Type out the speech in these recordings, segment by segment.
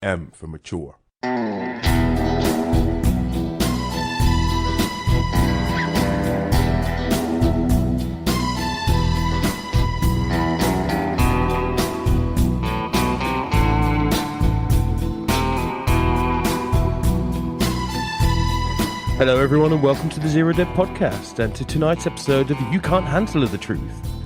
M for mature. Hello everyone and welcome to the Zero Dead Podcast and to tonight's episode of You Can't Handle the Truth,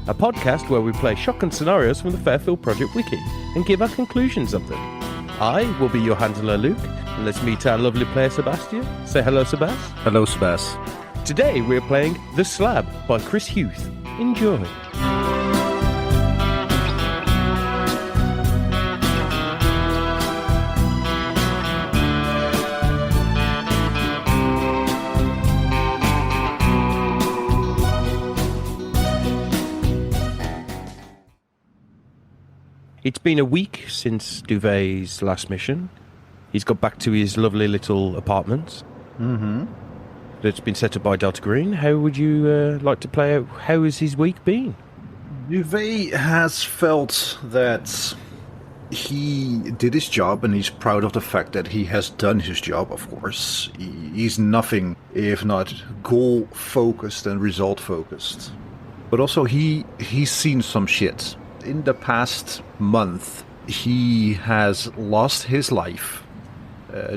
a podcast where we play shotgun scenarios from the Fairfield Project Wiki and give our conclusions of them. I will be your handler Luke, and let's meet our lovely player Sebastiaan. Say hello Sebas. Hello Sebas. Today we're playing The Slab by Chris Huth. Enjoy. It's been a week since Duvet's last mission. He's got back to his lovely little apartment. Mm-hmm. That's been set up by Delta Green. How would you like to play out? How has his week been? Duvet has felt that he did his job, and he's proud of the fact that he has done his job, of course. He's nothing if not goal-focused and result-focused. But also he's seen some shit. In the past month, he has lost his life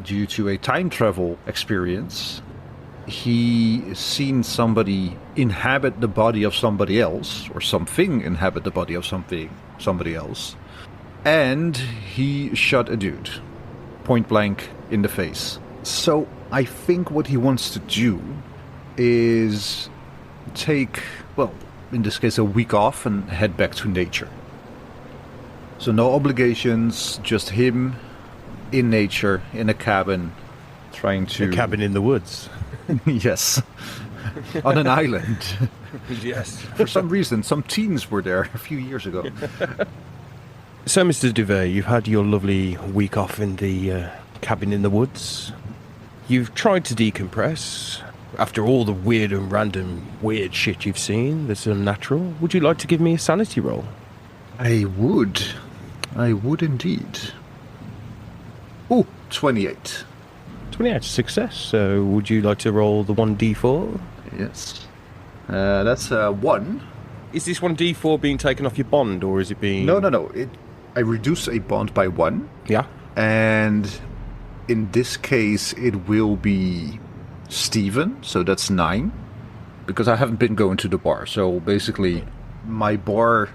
due to a time travel experience. He's seen somebody inhabit the body of somebody else, or something inhabit the body of somebody else. And he shot a dude, point blank in the face. So I think what he wants to do is take, well, in this case, a week off and head back to nature. So no obligations, just him in nature, in a cabin, trying to... A cabin in the woods. Yes. On an island. Yes. For some reason, some teens were there a few years ago. So, Mr. Duvet, you've had your lovely week off in the cabin in the woods. You've tried to decompress. After all the weird and random weird shit you've seen that's unnatural, would you like to give me a sanity roll? I would indeed. Oh, 28. 28 success. So would you like to roll the 1d4? Yes. That's 1. Is this 1d4 being taken off your bond, or is it being... No. I reduce a bond by 1. Yeah. And in this case, it will be Steven, so that's 9. Because I haven't been going to the bar. So basically, my bar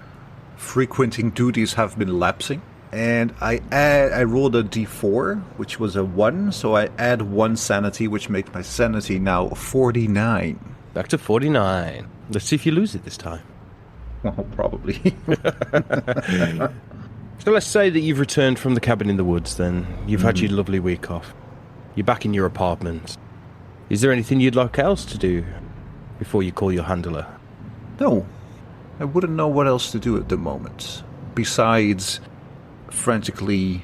frequenting duties have been lapsing. And I rolled a d4, which was a 1, so I add 1 sanity, which makes my sanity now 49. Back to 49. Let's see if you lose it this time. Well, probably. So let's say that you've returned from the cabin in the woods, then. You've had your lovely week off. You're back in your apartment. Is there anything you'd like else to do before you call your handler? No. I wouldn't know what else to do at the moment. Besides frantically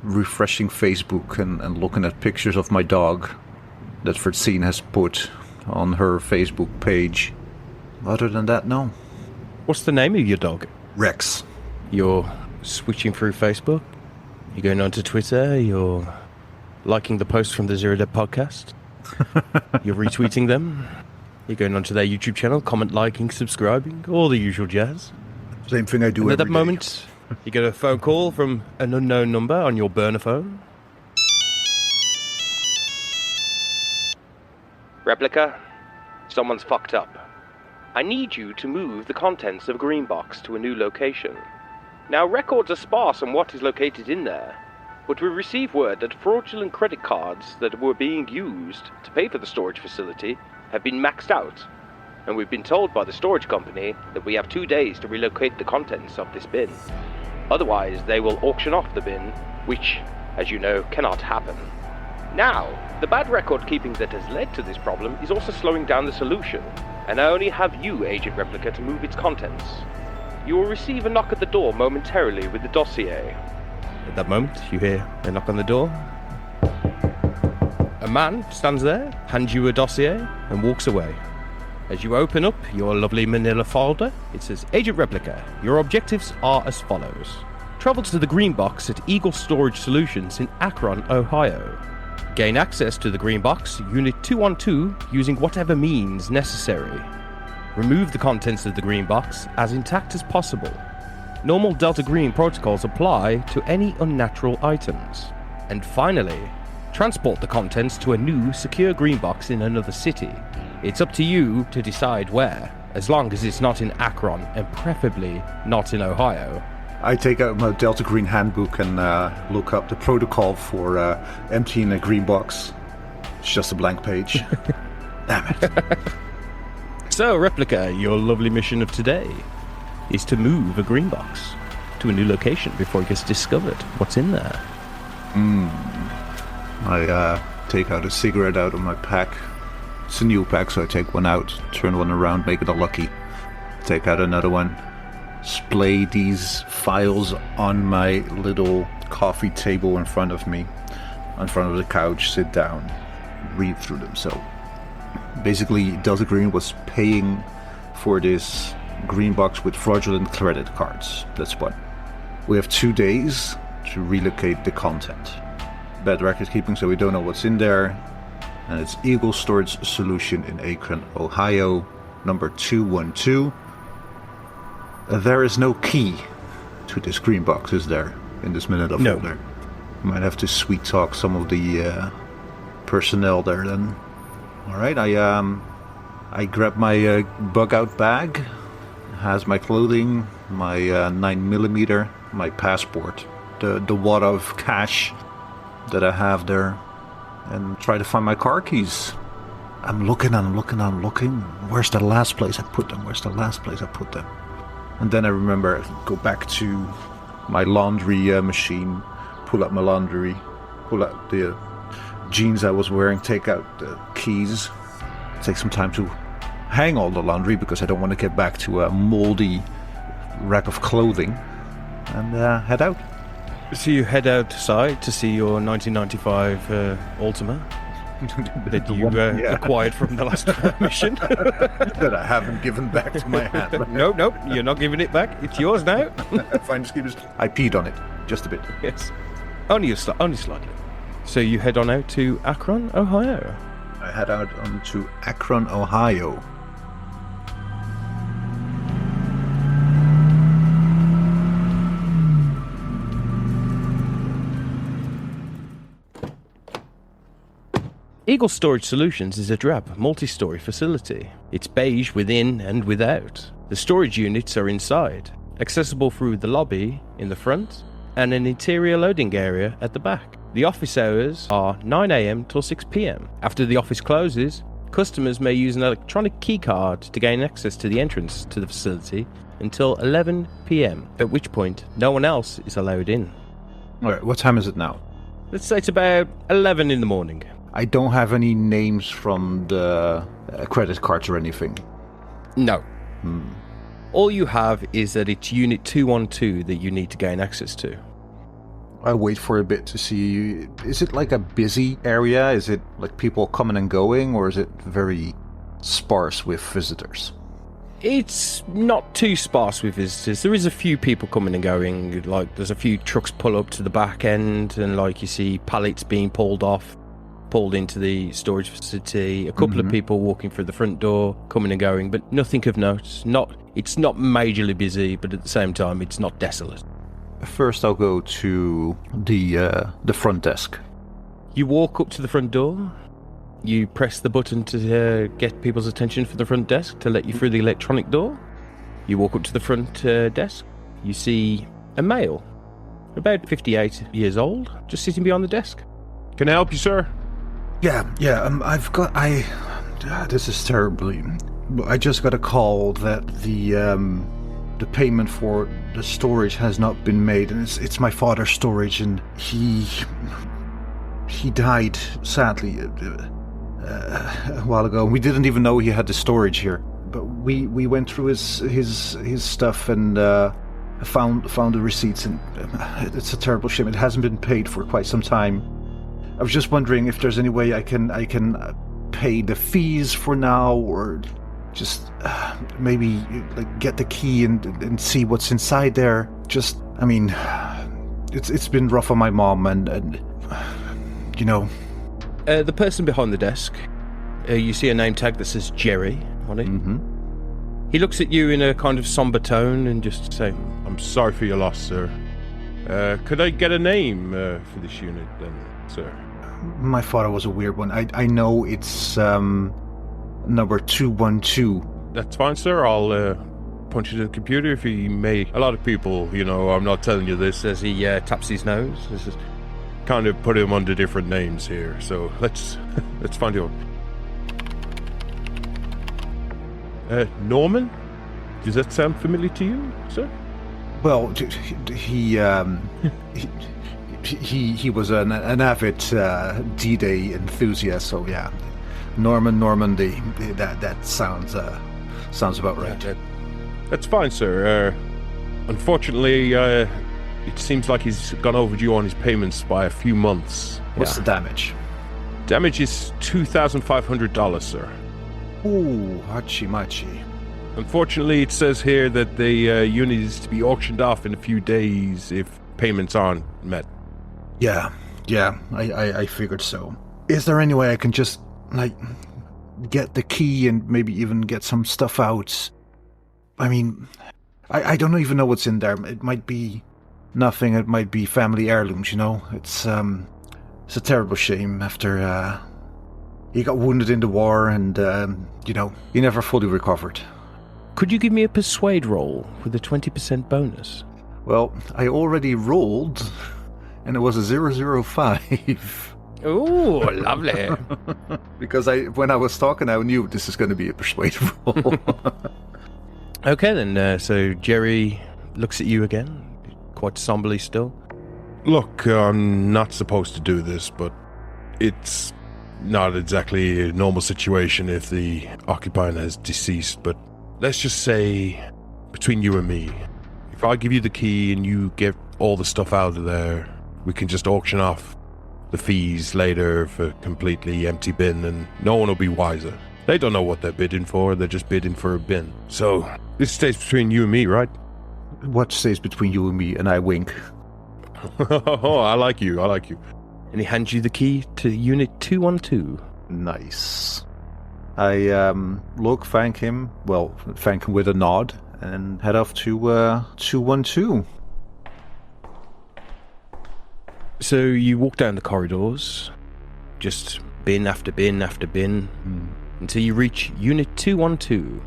refreshing Facebook and looking at pictures of my dog that Francine has put on her Facebook page. Other than that, no. What's the name of your dog? Rex. You're switching through Facebook? You're going onto Twitter? You're liking the posts from the Zero Dead Podcast? You're retweeting them? You're going onto their YouTube channel, comment, liking, subscribing, all the usual jazz. Same thing I do and every at that moment, you get a phone call from an unknown number on your burner phone. Replica, someone's fucked up. I need you to move the contents of a green box to a new location. Now, records are sparse on what is located in there, but we received word that fraudulent credit cards that were being used to pay for the storage facility have been maxed out, and we've been told by the storage company that we have 2 days to relocate the contents of this bin. Otherwise, they will auction off the bin, which, as you know, cannot happen. Now, the bad record keeping that has led to this problem is also slowing down the solution, and I only have you, Agent Replica, to move its contents. You will receive a knock at the door momentarily with the dossier. At that moment, you hear a knock on the door. A man stands there, hands you a dossier, and walks away. As you open up your lovely manila folder, it says, Agent Replica, your objectives are as follows. travel to the green box at Eagle Storage Solutions in Akron, Ohio. Gain access to the green box, Unit 212, using whatever means necessary. Remove the contents of the green box as intact as possible. Normal Delta Green protocols apply to any unnatural items. And finally, transport the contents to a new secure green box in another city. It's up to you to decide where, as long as it's not in Akron and preferably not in Ohio. I take out my Delta Green handbook and look up the protocol for emptying a green box. It's just a blank page. Damn it. So, Replica, your lovely mission of today is to move a green box to a new location before it gets discovered. What's in there? I take out a cigarette out of my pack. It's a new pack, so I take one out, turn one around, make it a lucky. Take out another one. Splay these files on my little coffee table in front of me, in front of the couch, sit down, read through them. So basically, Delta Green was paying for this green box with fraudulent credit cards. That's one. We have 2 days to relocate the content. Bad record keeping, so we don't know what's in there. And it's Eagle Storage Solution in Akron, Ohio, number 212. There is no key to this green box, is there, in this Manila folder? Might have to sweet talk some of the personnel there then. Alright, I grab my bug out bag. It has my clothing, my 9mm, my passport, the wad of cash that I have there, and try to find my car keys. I'm looking. Where's the last place I put them? And then I remember, go back to my laundry machine, pull out my laundry, pull out the jeans I was wearing, take out the keys, take some time to hang all the laundry because I don't want to get back to a moldy rack of clothing, and head out. So you head outside to see your 1995 Altima that you acquired from the last mission. That I haven't given back to my hand. Nope, you're not giving it back. It's yours now. Fine, I peed on it, just a bit. Yes, only slightly. So you head on out to Akron, Ohio. I head out to Akron, Ohio. Eagle Storage Solutions is a drab, multi-story facility. It's beige within and without. The storage units are inside, accessible through the lobby in the front and an interior loading area at the back. The office hours are 9 AM till 6 PM. After the office closes, customers may use an electronic keycard to gain access to the entrance to the facility until 11 PM, at which point no one else is allowed in. Alright, what time is it now? Let's say it's about 11 in the morning. I don't have any names from the credit cards or anything. No. All you have is that it's Unit 212 that you need to gain access to. I wait for a bit to see. Is it like a busy area? Is it like people coming and going, or is it very sparse with visitors? It's not too sparse with visitors. There is a few people coming and going. Like, there's a few trucks pull up to the back end, and like you see pallets being pulled into the storage facility. A couple of people walking through the front door, coming and going, but nothing of note. It's not majorly busy, but at the same time, it's not desolate. First, I'll go to the front desk. You walk up to the front door. You press the button to get people's attention for the front desk to let you through the electronic door. You walk up to the front desk. You see a male, about 58 years old, just sitting behind the desk. Can I help you, sir? This is terribly. I just got a call that the payment for the storage has not been made, and it's my father's storage, and he died sadly a while ago. We didn't even know he had the storage here, but we went through his stuff and found the receipts, and it's a terrible shame. It hasn't been paid for quite some time. I was just wondering if there's any way I can pay the fees for now, or just maybe like get the key and see what's inside there. it's been rough on my mom, and you know. The person behind the desk, you see a name tag that says Jerry on it. Mm-hmm. He looks at you in a kind of somber tone and just say, I'm sorry for your loss, sir. Could I get a name for this unit then, sir? My father was a weird one. I know it's number 212. That's fine, sir. I'll punch it in the computer if he may. A lot of people, I'm not telling you this, as he taps his nose. This is kind of put him under different names here. So let's find out. Norman? Does that sound familiar to you, sir? Well, he was an avid D-Day enthusiast, so yeah. Normandy, that sounds about right. That's fine, sir. Unfortunately, it seems like he's gone overdue on his payments by a few months. What's the damage? Damage is $2,500, sir. Ooh, hachi-machi. Unfortunately, it says here that the unit is to be auctioned off in a few days if payments aren't met. Yeah, I figured so. Is there any way I can just, get the key and maybe even get some stuff out? I mean, I don't even know what's in there. It might be nothing, it might be family heirlooms, It's a terrible shame after, he got wounded in the war and, he never fully recovered. Could you give me a persuade roll with a 20% bonus? Well, I already rolled, and it was a 005. Ooh, lovely. Because when I was talking, I knew this is going to be a persuade roll. Okay then, so Jerry looks at you again, quite somberly still. Look, I'm not supposed to do this, but it's not exactly a normal situation if the occupant has deceased, but let's just say, between you and me, if I give you the key and you get all the stuff out of there, we can just auction off the fees later for a completely empty bin and no one will be wiser. They don't know what they're bidding for, they're just bidding for a bin. So, this stays between you and me, right? What stays between you and me? And I wink. Oh, I like you. And he hands you the key to Unit 212. Nice. I thank him with a nod, and head off to 212. So you walk down the corridors, just bin after bin after bin, until you reach Unit 212,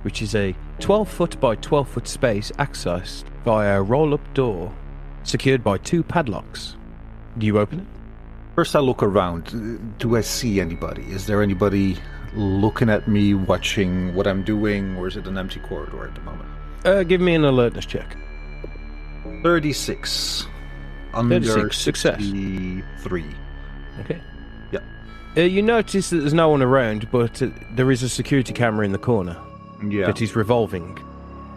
which is a 12-foot by 12-foot space accessed via a roll-up door, secured by 2 padlocks. Do you open it? First I look around. Do I see anybody? Is there anybody looking at me, watching what I'm doing, or is it an empty corridor at the moment? Give me an alertness check. 36. 36, success. 63. Okay. Yeah. You notice that there's no one around, but there is a security camera in the corner. Yeah. That is revolving,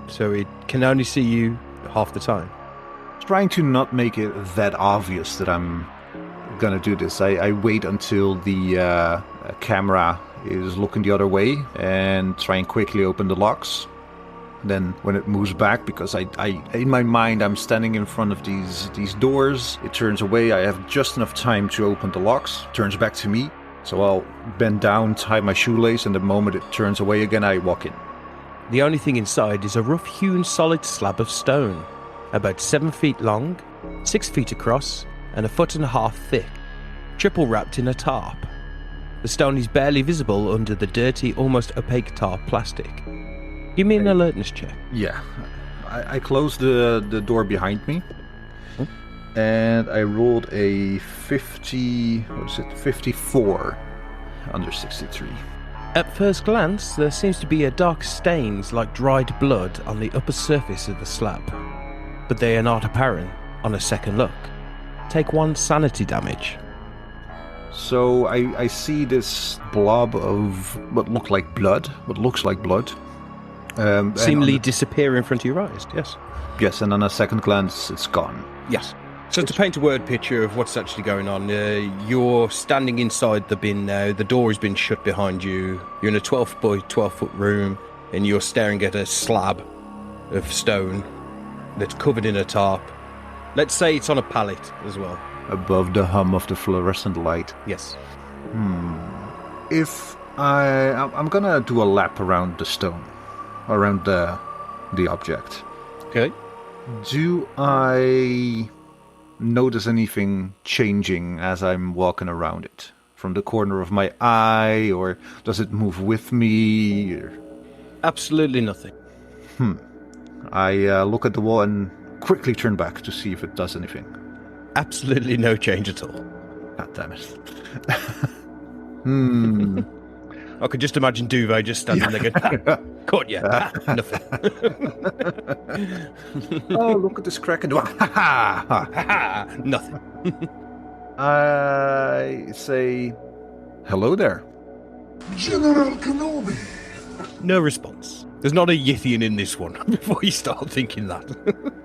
so it can only see you half the time. Trying to not make it that obvious that I'm gonna do this. I wait until the camera is looking the other way and try and quickly open the locks. Then when it moves back, because I in my mind I'm standing in front of these doors, it turns away. I have just enough time to open the locks. Turns back to me, so I'll bend down, tie my shoelace, and the moment it turns away again, I walk in. The only thing inside is a rough-hewn solid slab of stone, about 7 feet long, 6 feet across, and 1.5 feet thick, triple wrapped in a tarp. The stone is barely visible under the dirty, almost opaque tarp plastic. Give me an alertness check. Yeah. I closed the door behind me, and I rolled a 54 under 63. At first glance, there seems to be a dark stains like dried blood on the upper surface of the slab, but they are not apparent on a second look. Take 1 sanity damage. So I see this blob of what looks like blood. Seemingly disappear in front of your eyes, yes. Yes, and on a second glance, it's gone. Yes. So to paint a word picture of what's actually going on, you're standing inside the bin now, the door has been shut behind you, you're in a 12 by 12 foot room, and you're staring at a slab of stone that's covered in a tarp. Let's say it's on a pallet as well. Above the hum of the fluorescent light. Yes. If I'm gonna do a lap around the stone, around the object. Okay. Do I notice anything changing as I'm walking around it? From the corner of my eye, or does it move with me? Or... Absolutely nothing. I look at the wall and quickly turn back to see if it does anything. Absolutely no change at all. God damn it. I could just imagine Duvet just standing there going, caught you. Nothing. Oh, look at this crack in the wall. Nothing. I say, hello there. General Kenobi. No response. There's not a Yithian in this one before you start thinking that.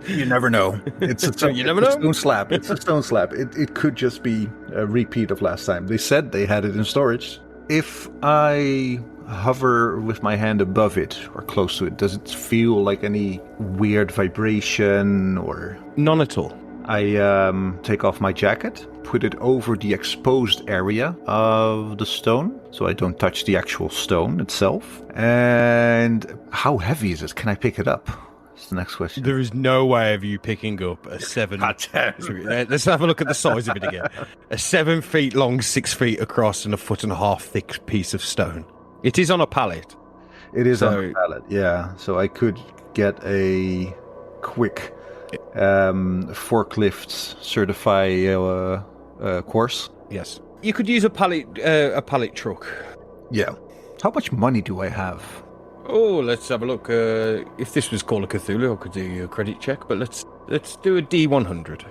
You never know. It's a, You never know? stone slab. It's a stone slab. It could just be a repeat of last time. They said they had it in storage. If I hover with my hand above it or close to it, does it feel like any weird vibration or... None at all. I take off my jacket, put it over the exposed area of the stone, so I don't touch the actual stone itself. And how heavy is it? Can I pick it up? That's the next question. There is no way of you picking up a 7... Let's have a look at the size of it again. A 7 feet long, 6 feet across, and 1.5 foot thick piece of stone. It is on a pallet. It is on a pallet, yeah. So I could get a quick forklift certify course. Yes. You could use a pallet truck. Yeah. How much money do I have? Oh, let's have a look. If this was Call of Cthulhu, I could do you a credit check, but let's do a D100.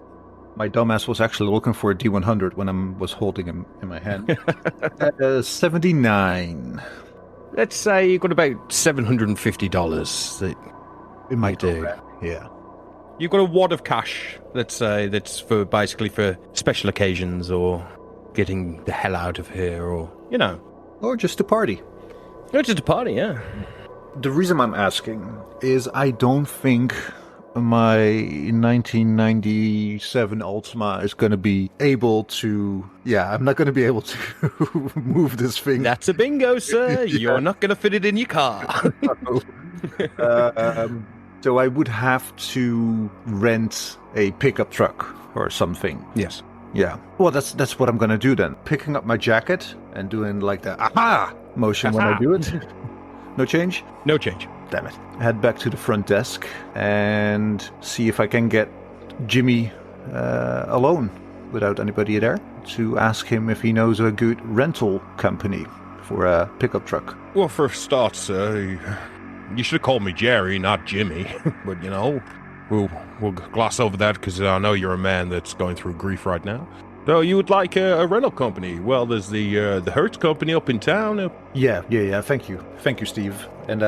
My dumbass was actually looking for a D100 when I was holding him in my hand. 79. Let's say you've got about $750 that It might do. Yeah. You've got a wad of cash, let's say, that's for basically for special occasions or getting the hell out of here or, you know. Or just a party. Or just a party, yeah. The reason I'm asking is I don't think my 1997 Ultima is going to be able to... Yeah, I'm not going to be able to move this thing. That's a bingo, sir. Yeah. You're not going to fit it in your car. So I would have to rent a pickup truck or something. Yes. Yeah. Well, that's what I'm going to do then. Picking up my jacket and doing like the aha motion when I do it. No change? No change. Damn it. Head back to the front desk and see if I can get Jimmy alone without anybody there to ask him if he knows a good rental company for a pickup truck. Well, for a start, sir, you should have called me Jerry, not Jimmy. But, you know, we'll gloss over that because I know you're a man that's going through grief right now. So you would like a rental company? Well, there's the Hertz company up in town. Yeah. Thank you, Steve. And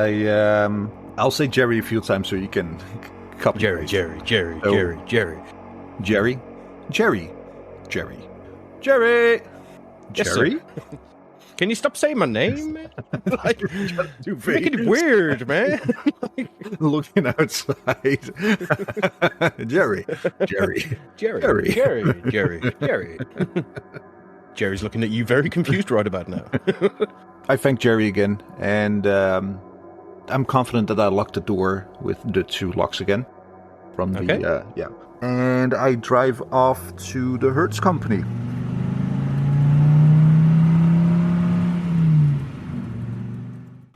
I'll say Jerry a few times so you can copy. Jerry. Yes, Jerry? Can you stop saying my name? Like, you're making it weird, man. Looking outside. Jerry. Jerry's looking at you very confused right about now. I thank Jerry again, and I'm confident that I locked the door with the 2 locks again. From the, yeah. And I drive off to the Hertz company.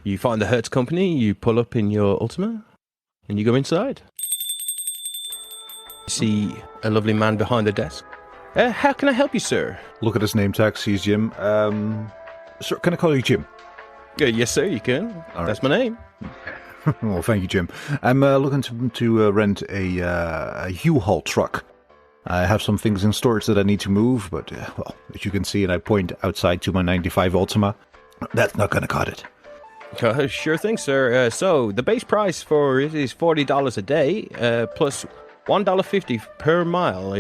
You find the Hertz company, you pull up in your Ultima, and you go inside. You see a lovely man behind the desk. How can I help you, sir? Look at his name tag, sees Jim. Sir, can I call you Jim? Yes, sir, you can. All That's right. my name. Well, thank you, Jim. I'm looking to rent a U-Haul truck. I have some things in storage that I need to move, but, well, as you can see, and I point outside to my 95 Ultima, that's not going to cut it. Sure thing, sir. So, the base price for it is $40 a day, plus $1.50 per mile.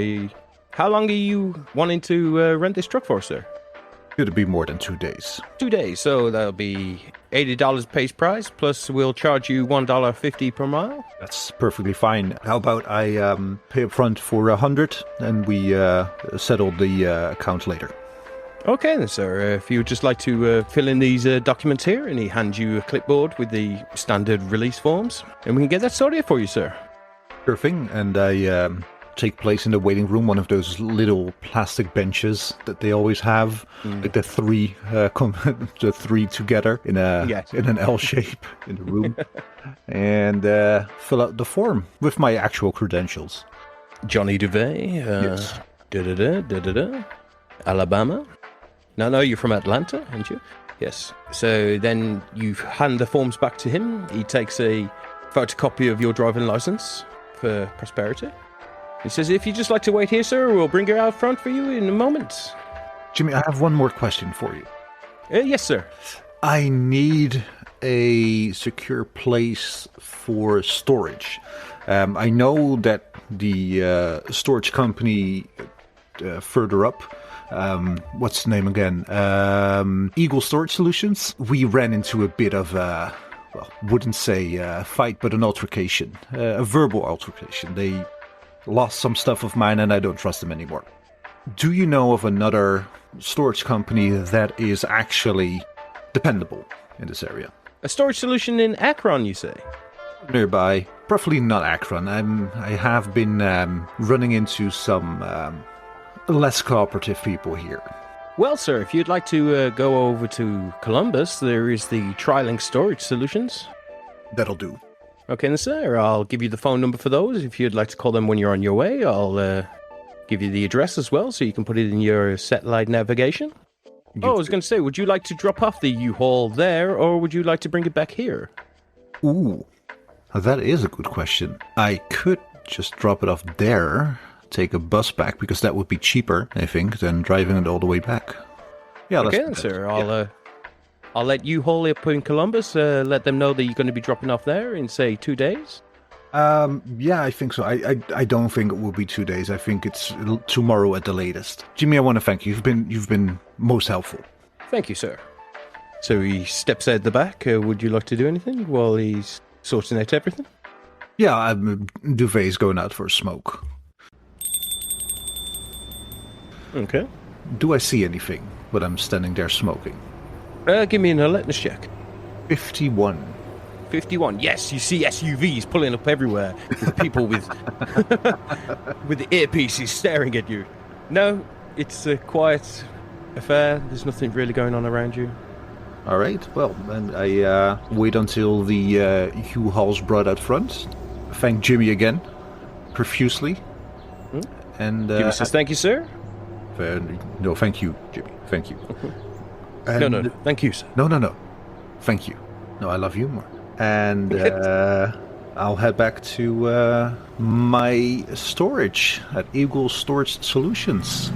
How long are you wanting to rent this truck for, sir? It'll be more than 2 days. 2 days, so that'll be $80 base price, plus we'll charge you $1.50 per mile. That's perfectly fine. How about I pay up front for 100 and we settle the account later? Okay then, sir. If you would just like to fill in these documents here, and he hands you a clipboard with the standard release forms, and we can get that started for you, sir. Sure thing. And I take place in the waiting room, one of those little plastic benches that they always have, like the three together in an L shape in the room, and fill out the form with my actual credentials. Johnny Duvet, Yes. Alabama. No, you're from Atlanta, aren't you? Yes. So then you hand the forms back to him. He takes a photocopy of your driving license for prosperity. He says, if you'd just like to wait here, sir, we'll bring her out front for you in a moment. Jimmy, I have one more question for you. Yes, sir. I need a secure place for storage. I know that the storage company further up, what's the name again? Eagle Storage Solutions. We ran into a bit of a, wouldn't say fight, but an altercation, a verbal altercation. They lost some stuff of mine and I don't trust them anymore. Do you know of another storage company that is actually dependable in this area? A storage solution in Akron, you say? Nearby, preferably not Akron. I have been running into some less cooperative people here. Well, sir, if you'd like to go over to Columbus, there is the Triling Storage Solutions. That'll do. Okay, then, sir, I'll give you the phone number for those. If you'd like to call them when you're on your way, I'll give you the address as well, so you can put it in your satellite navigation. I was going to say, would you like to drop off the U-Haul there, or would you like to bring it back here? Ooh, that is a good question. I could just drop it off there, take a bus back, because that would be cheaper, I think, than driving it all the way back. Yeah, okay, then, sir. I'll let U-Haul up in Columbus, let them know that you're going to be dropping off there in, say, 2 days. Yeah, I think so. I don't think it will be 2 days. I think it's tomorrow at the latest. Jimmy, I want to thank you. You've been most helpful. Thank you, sir. So he steps out the back. Would you like to do anything while he's sorting out everything? Yeah, Duvet's going out for a smoke. Okay. Do I see anything when I'm standing there smoking? Give me an alertness check. 51. 51. Yes, you see SUVs pulling up everywhere with people with with the earpieces staring at you. No, it's a quiet affair. There's nothing really going on around you. All right. Well, then I wait until the U-Haul's brought out front. Thank Jimmy again, profusely. And Jimmy says, "Thank you, sir." No, thank you, Jimmy. Thank you. No. Thank you, sir. No. Thank you. No, I love you more. And I'll head back to my storage at Eagle Storage Solutions.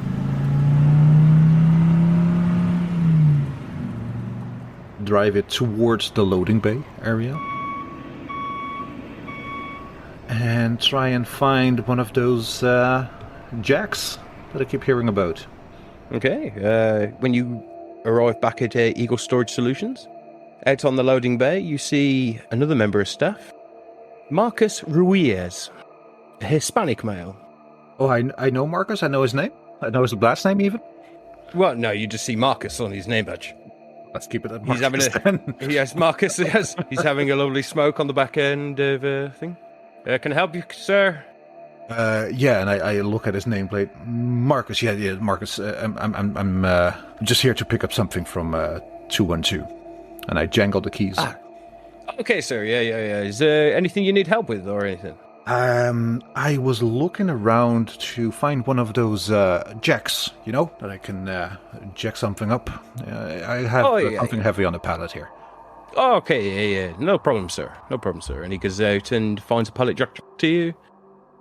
Drive it towards the loading bay area. And try and find one of those jacks that I keep hearing about. Okay. When you arrive back at Eagle Storage Solutions, out on the loading bay, you see another member of staff, Marcus Ruiz, a Hispanic male. Oh, I know Marcus. I know his name. I know his last name even. Well, no, you just see Marcus on his name badge. Let's keep it at Marcus. Marcus. Yes, he's having a lovely smoke on the back end of a thing. Can I help you, sir? Yeah, and I look at his nameplate. Marcus. Yeah, Marcus. I'm just here to pick up something from 212. And I jangle the keys. Okay, sir. Yeah. Is there anything you need help with or anything? I was looking around to find one of those jacks, that I can jack something up. I have something heavy on the pallet here. Oh, okay, yeah. No problem, sir. And he goes out and finds a pallet jack to you,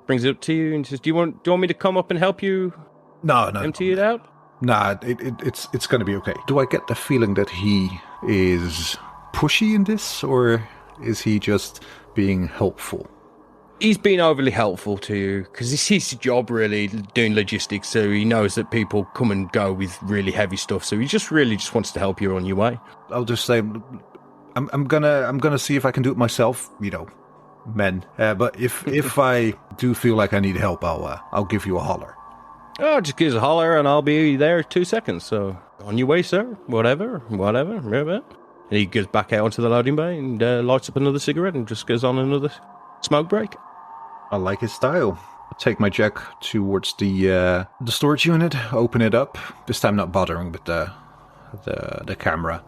brings it up to you, and says, "Do you want me to come up and help you? No. Empty it out?" Nah, it's going to be okay. Do I get the feeling that he is pushy in this, or is he just being helpful? He's been overly helpful to you because it's his job, really, doing logistics. So he knows that people come and go with really heavy stuff. So he just wants to help you on your way. I'll just say, I'm gonna see if I can do it myself. Men. But if I do feel like I need help, I'll give you a holler. Oh, just give us a holler and I'll be there 2 seconds. So on your way, sir. Whatever. And he goes back out onto the loading bay and lights up another cigarette and just goes on another smoke break. I like his style. I take my jack towards the storage unit, open it up. This time not bothering with the camera,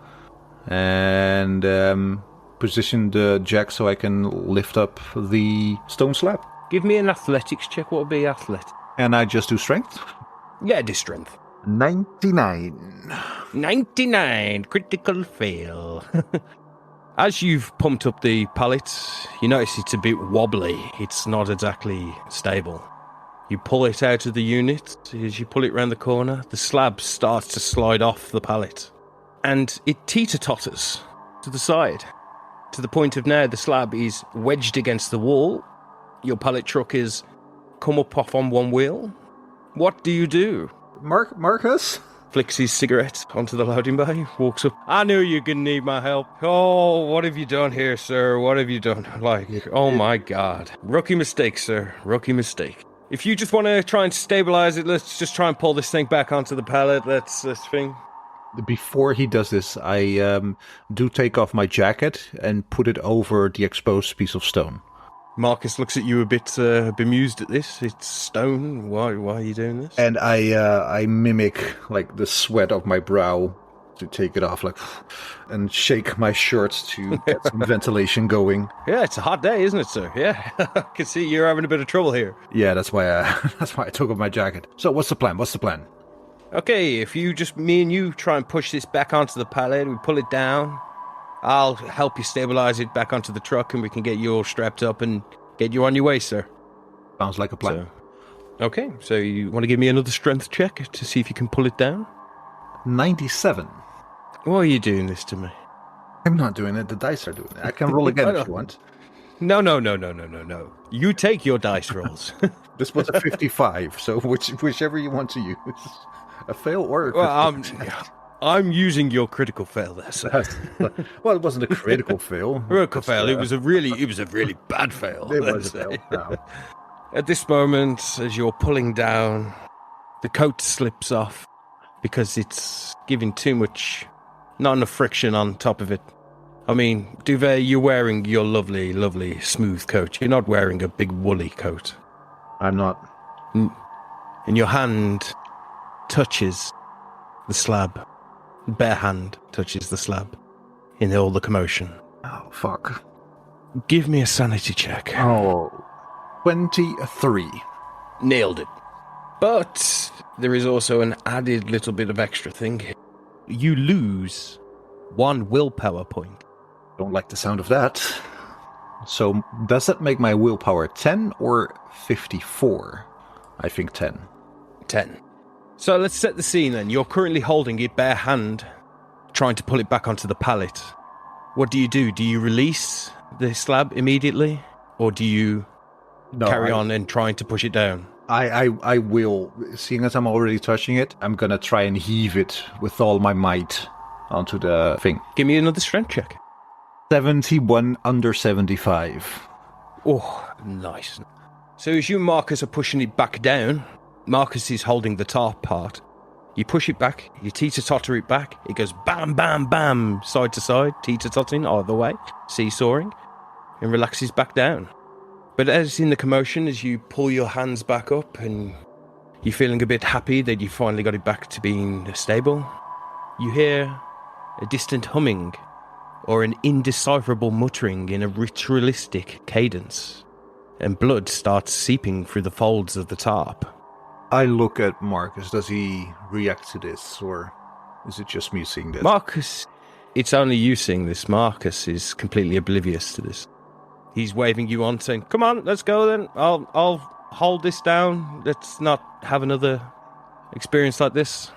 and position the jack so I can lift up the stone slab. Give me an athletics check. What would be athletic? And I just do strength. Yeah, do strength. 99. 99 critical fail. As you've pumped up the pallet, you notice it's a bit wobbly. It's not exactly stable. You pull it out of the unit. As you pull it round the corner, the slab starts to slide off the pallet. And it teeter-totters to the side. To the point of now, the slab is wedged against the wall. Your pallet truck is come up off on one wheel. What do you do? Marcus? Flicks his cigarette onto the loading bay, walks up. I knew you could need my help. Oh, what have you done here, sir? What have you done? Oh my God. Rookie mistake, sir. Rookie mistake. If you just want to try and stabilize it, let's just try and pull this thing back onto the pallet. Let's thing. Before he does this, I do take off my jacket and put it over the exposed piece of stone. Marcus looks at you a bit bemused at this. It's stone. Why are you doing this? And I mimic the sweat of my brow to take it off, and shake my shirt to get some ventilation going. Yeah, it's a hot day, isn't it, sir? Yeah, I can see you're having a bit of trouble here. Yeah, that's why I took off my jacket. So what's the plan? Okay, if me and you try and push this back onto the pallet, we pull it down. I'll help you stabilize it back onto the truck and we can get you all strapped up and get you on your way, sir. Sounds like a plan. Okay, so you want to give me another strength check to see if you can pull it down? 97. Why are you doing this to me? I'm not doing it, the dice are doing it. I can roll again if you want. No. You take your dice rolls. This was a 55, so whichever you want to use. A fail or a well, I'm using your critical fail there, sir. Well, it wasn't a critical fail. Critical fail. It was a really bad fail. It was a fail. No. At this moment, as you're pulling down, the coat slips off because it's giving too much, not enough friction on top of it. I mean, Duvet, you're wearing your lovely, lovely smooth coat. You're not wearing a big woolly coat. I'm not. And your hand touches the slab. Bare hand touches the slab in all the commotion. Oh, fuck. Give me a sanity check. Oh, 23. Nailed it. But there is also an added little bit of extra thing. You lose 1 willpower point. Don't like the sound of that. So, does that make my willpower 10 or 54? I think 10. 10. So let's set the scene then. You're currently holding it bare hand, trying to pull it back onto the pallet. What do? Do you release the slab immediately? Or do you carry on and trying to push it down? I will. Seeing as I'm already touching it, I'm going to try and heave it with all my might onto the thing. Give me another strength check. 71 under 75. Oh, nice. So as you and Marcus are pushing it back down, Marcus is holding the top part. You push it back, you teeter-totter it back, it goes bam, bam, bam, side to side, teeter-tottering either way, seesawing, and relaxes back down. But as in the commotion, as you pull your hands back up and you're feeling a bit happy that you finally got it back to being stable, you hear a distant humming or an indecipherable muttering in a ritualistic cadence, and blood starts seeping through the folds of the tarp. I look at Marcus. Does he react to this, or is it just me seeing this? Marcus, it's only you seeing this. Marcus is completely oblivious to this. He's waving you on, saying, "Come on, let's go then. I'll hold this down. Let's not have another experience like this."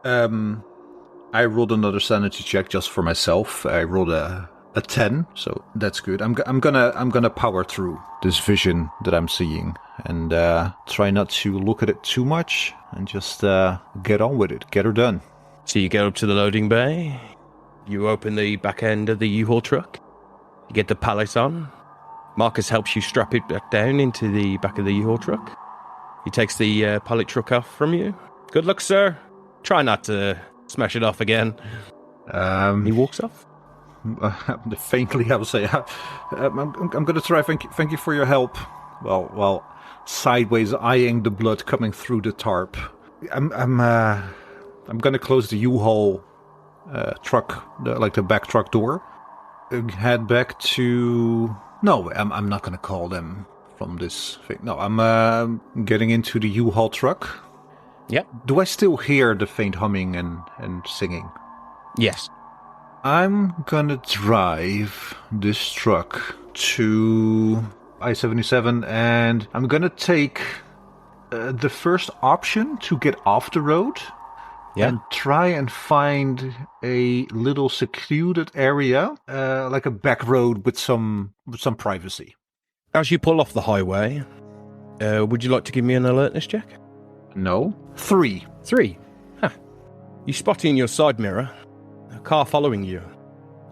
I rolled another sanity check just for myself. I rolled a a 10, so that's good. I'm gonna power through this vision that I'm seeing and try not to look at it too much and just get on with it, get her done. So you go up to the loading bay, you open the back end of the U-Haul truck, you get the pallets on, Marcus helps you strap it back down into the back of the U-Haul truck. He takes the pallet truck off from you. Good luck, sir. Try not to smash it off again. He walks off. Faintly, I will say, I'm going to try. Thank you for your help. Well, sideways eyeing the blood coming through the tarp. I'm going to close the U-Haul truck, the back truck door. Head back to. No, I'm not going to call them from this thing. No, I'm getting into the U-Haul truck. Yeah. Do I still hear the faint humming and singing? Yes. I'm gonna drive this truck to I-77 and I'm gonna take the first option to get off the road and try and find a little secluded area, like a back road with some privacy. As you pull off the highway, would you like to give me an alertness check? No. 3. 3. Huh. You spot in your side mirror a car following you.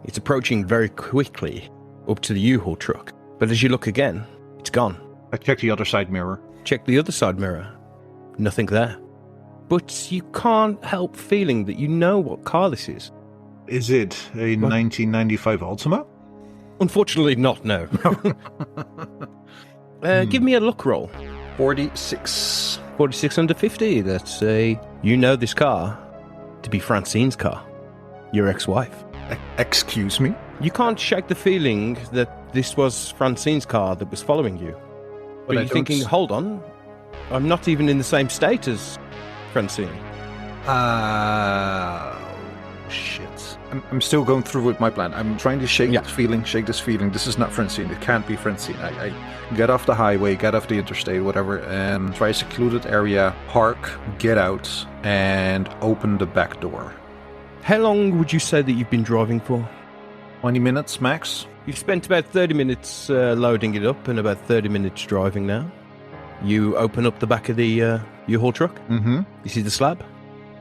It's approaching very quickly up to the U-Haul truck. But as you look again, it's gone. I check the other side mirror. Check the other side mirror. Nothing there. But you can't help feeling that you know what car this is. Is it a 1995 Altima? Unfortunately not, no. Give me a luck roll. 46. 46 under 50. That's you know this car to be Francine's car. Your ex-wife. Excuse me? You can't shake the feeling that this was Francine's car that was following you. But you're thinking, hold on, I'm not even in the same state as Francine. Shit. I'm still going through with my plan. I'm trying to shake this feeling. This is not Francine. It can't be Francine. I get off the highway, get off the interstate, whatever, and try a secluded area, park, get out, and open the back door. How long would you say that you've been driving for? 20 minutes max. You've spent about 30 minutes loading it up and about 30 minutes driving now. You open up the back of the U-Haul truck. Mm-hmm. You see the slab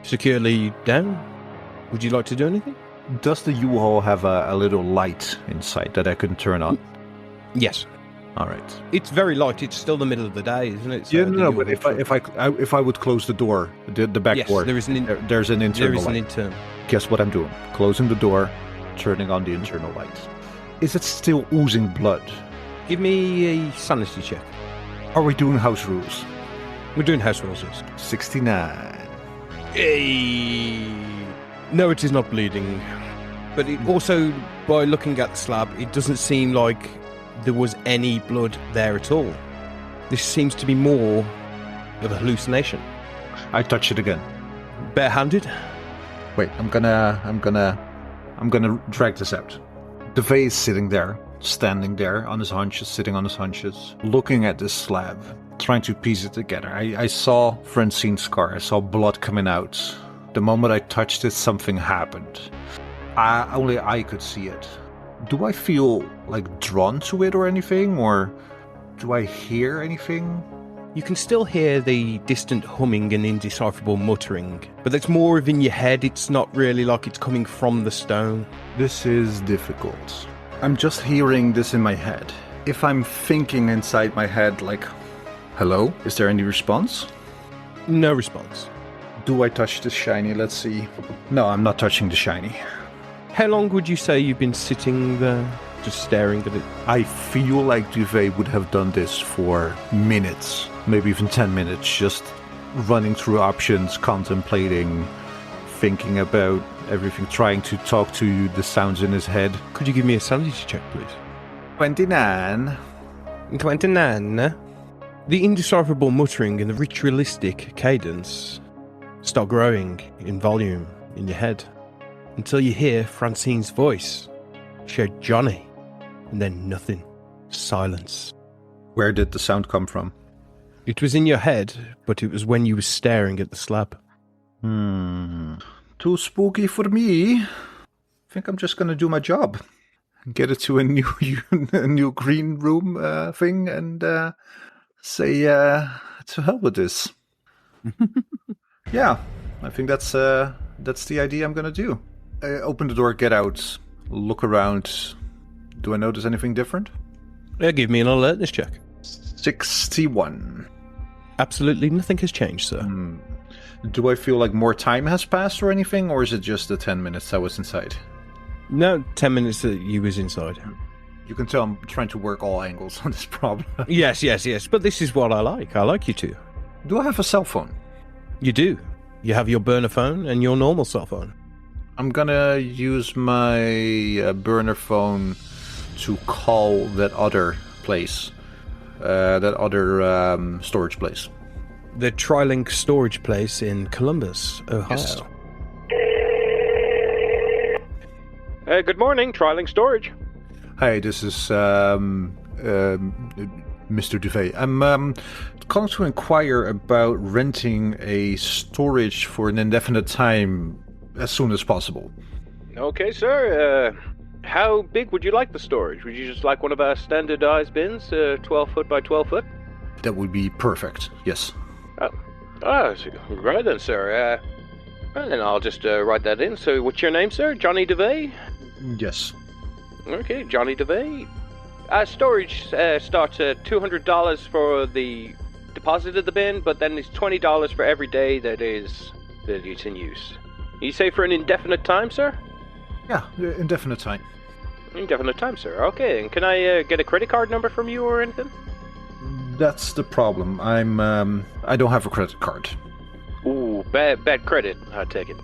securely down. Would you like to do anything? Does the U-Haul have a little light inside that I can turn on? Yes. All right. It's very light. It's still the middle of the day, isn't it? So no. But if I would close the door, the back door, there's an internal. There is an internal. Guess what I'm doing? Closing the door, turning on the internal light. Is it still oozing blood? Give me a sanity check. Are we doing house rules? We're doing house rules, yes. 69. Hey. No, it is not bleeding. But it also, by looking at the slab, it doesn't seem like there was any blood there at all. This seems to be more of a hallucination. I touch it again. Barehanded? Wait, I'm gonna drag this out. Duvet is sitting there, standing there on his haunches, sitting on his haunches, looking at this slab, trying to piece it together. I saw Francine's scar. I saw blood coming out. The moment I touched it, something happened. Only I could see it. Do I feel like drawn to it or anything, or do I hear anything? You can still hear the distant humming and indecipherable muttering, but it's more of in your head. It's not really like it's coming from the stone. This is difficult. I'm just hearing this in my head. If I'm thinking inside my head like, hello, is there any response? No response. Do I touch the shiny? Let's see. No, I'm not touching the shiny. How long would you say you've been sitting there, just staring at it? I feel like Duvet would have done this for minutes, maybe even 10 minutes, just running through options, contemplating, thinking about everything, trying to talk to the sounds in his head. Could you give me a sanity check, please? 29. 29. The indecipherable muttering and the ritualistic cadence start growing in volume in your head until you hear Francine's voice shout Johnny, and then nothing. Silence. Where did the sound come from? It was in your head, but it was when you were staring at the slab. Too spooky for me. I think I'm just gonna do my job. get it to a new a new green room thing and say to hell with this. Yeah, I think that's the idea I'm gonna do. Open the door, get out, look around. Do I notice anything different? Give me an alertness check. 61. Absolutely nothing has changed, sir. Do I feel like more time has passed or anything, or is it just the 10 minutes I was inside? No, 10 minutes that you was inside. You can tell I'm trying to work all angles on this problem. Yes. But this is what I like. I like you to. Do I have a cell phone? You do. You have your burner phone and your normal cell phone. I'm gonna use my burner phone to call that other place. That other storage place. The Trilink storage place in Columbus, Ohio. Yes. Good morning, Trilink Storage. Hi, this is Mr. Duvet. I'm calling to inquire about renting a storage for an indefinite time as soon as possible. Okay, sir. How big would you like the storage? Would you just like one of our standardized bins, 12 foot by 12 foot? That would be perfect, yes. Right then, sir. Well, then I'll just write that in. So, what's your name, sir? Johnny Duvet? Yes. Okay, Johnny Duvet. Storage starts at $200 for the deposit of the bin, but then it's $20 for every day that it's in use. You say for an indefinite time, sir? Yeah, indefinite time. Indefinite time, sir. Okay, and can I get a credit card number from you or anything? That's the problem. I don't have a credit card. Ooh, bad credit, I take it.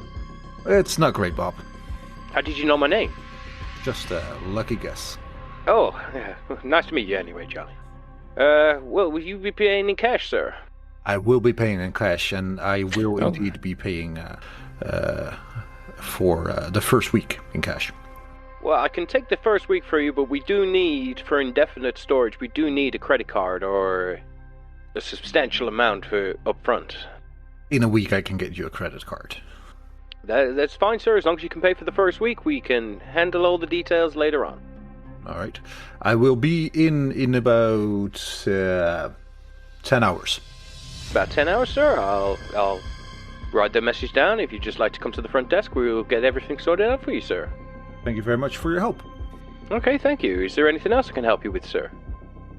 It's not great, Bob. How did you know my name? Just a lucky guess. Oh, yeah. Nice to meet you anyway, Johnny. Well, will you be paying in cash, sir? I will be paying in cash, and I will indeed be paying for the first week in cash. Well, I can take the first week for you, but we do need, for indefinite storage, we do need a credit card or a substantial amount for upfront. In a week, I can get you a credit card. That's fine, sir. As long as you can pay for the first week, we can handle all the details later on. All right. I will be in about 10 hours. About 10 hours, sir. I'll write the message down. If you'd just like to come to the front desk, we'll get everything sorted out for you, sir. Thank you very much for your help. Okay, thank you. Is there anything else I can help you with, sir?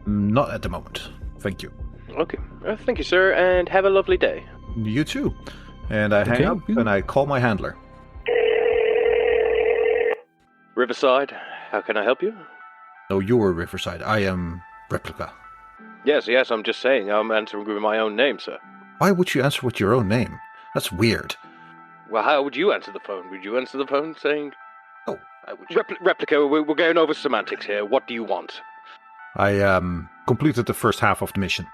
Not at the moment. Thank you. Okay. Thank you, sir, and have a lovely day. You too. And I hang up and I call my handler. Riverside, how can I help you? No, you're Riverside. I am Replica. Yes, I'm just saying. I'm answering with my own name, sir. Why would you answer with your own name? That's weird. Well, how would you answer the phone? Would you answer the phone saying... Oh, I would... Replica, we're going over semantics here. What do you want? I completed the first half of the mission.